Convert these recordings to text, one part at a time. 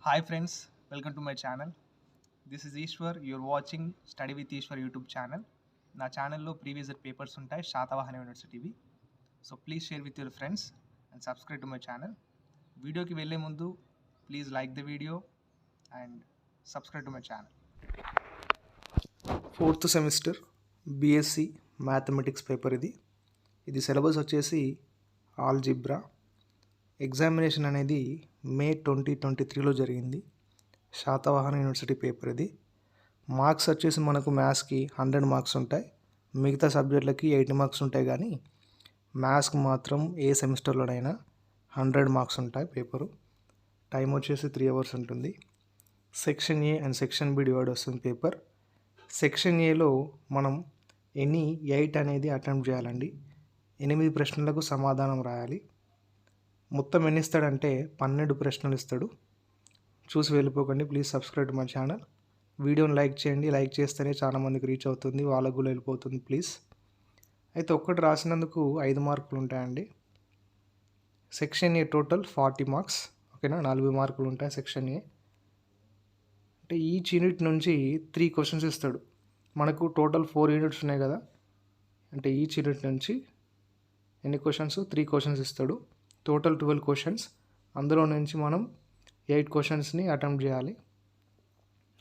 Hi friends, welcome to my channel. This is Ishwar. You're watching Study with Ishwar YouTube channel. నా ఛానల్లో previous papers ఉంటాయి శాతవాహన యూనివర్సిటీవి. So please share with your friends and subscribe to my channel. వీడియోకి వెళ్ళే ముందు please like the video and subscribe to my channel. 4th semester BSc mathematics paper ఇది syllabus వచ్చేసి algebra. Examination అనేది మే 2023లో జరిగింది. శాతవాహన యూనివర్సిటీ పేపర్ ఇది. Marks వచ్చేసి మనకు మ్యాథ్స్కి 100 మార్క్స్ ఉంటాయి, మిగతా సబ్జెక్టులకి 80 మార్క్స్ ఉంటాయి. కానీ మ్యాథ్స్కి మాత్రం ఏ సెమిస్టర్లోనైనా 100 మార్క్స్ ఉంటాయి పేపరు. టైం వచ్చేసి 3 hours ఉంటుంది. Section A and section B divide వస్తుంది పేపర్. సెక్షన్ ఏలో మనం ఎనీ 8 అనేది అటెంప్ట్ చేయాలండి. 8 ప్రశ్నలకు సమాధానం రాయాలి. మొత్తం ఎన్ని ఇస్తాడంటే 12 ప్రశ్నలు ఇస్తాడు. చూసి వెళ్ళిపోకండి. Please subscribe to my channel. వీడియోని లైక్ చేయండి. లైక్ చేస్తేనే చాలామందికి రీచ్ అవుతుంది, వాళ్ళకు కూడా వెళ్ళిపోతుంది ప్లీజ్. అయితే ఒక్కటి రాసినందుకు 5 మార్కులు ఉంటాయండి. Section a total 40 marks. ఓకేనా, 40 మార్కులు ఉంటాయి సెక్షన్ ఏ. అంటే ఈచ్ యూనిట్ నుంచి 3 క్వశ్చన్స్ ఇస్తాడు. మనకు టోటల్ 4 యూనిట్స్ ఉన్నాయి కదా, అంటే ఈచ్ యూనిట్ నుంచి ఎన్ని క్వశ్చన్స్? 3 క్వశ్చన్స్ ఇస్తాడు. Total 12 questions. అందులో నుంచి మనం 8 క్వశ్చన్స్ని అటెంప్ట్ చేయాలి.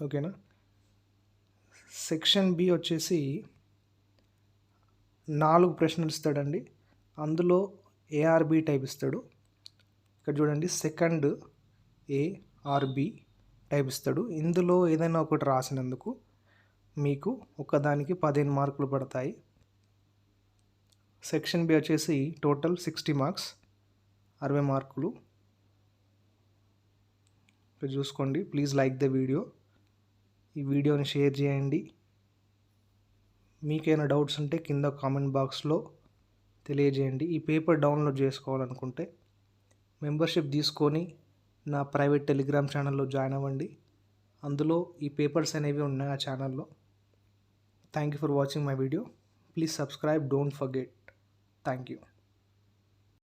ఓకేనా. సెక్షన్ బి వచ్చేసి 4 ప్రశ్నలు ఇస్తాడండి. అందులో ఏఆర్బి టైప్ ఇస్తాడు. ఇక్కడ చూడండి, సెకండ్ ఏఆర్బి టైప్ ఇస్తాడు. ఇందులో ఏదైనా ఒకటి రాసినందుకు మీకు ఒకదానికి 15 మార్కులు పడతాయి. సెక్షన్ బి వచ్చేసి టోటల్ 60 మార్క్స్, 60 మార్కులు. ఇక్కడ చూసుకోండి. Please like the video. ఈ వీడియోని షేర్ చేయండి. మీకైనా డౌట్స్ ఉంటే కింద కామెంట్ బాక్స్లో తెలియజేయండి. ఈ పేపర్ డౌన్లోడ్ చేసుకోవాలనుకుంటే మెంబర్షిప్ తీసుకొని నా ప్రైవేట్ టెలిగ్రామ్ ఛానల్లో జాయిన్ అవ్వండి. అందులో ఈ పేపర్స్ అనేవి ఉన్నాయి ఆ ఛానల్లో. Thank you for watching my video. Please subscribe, don't forget. Thank you.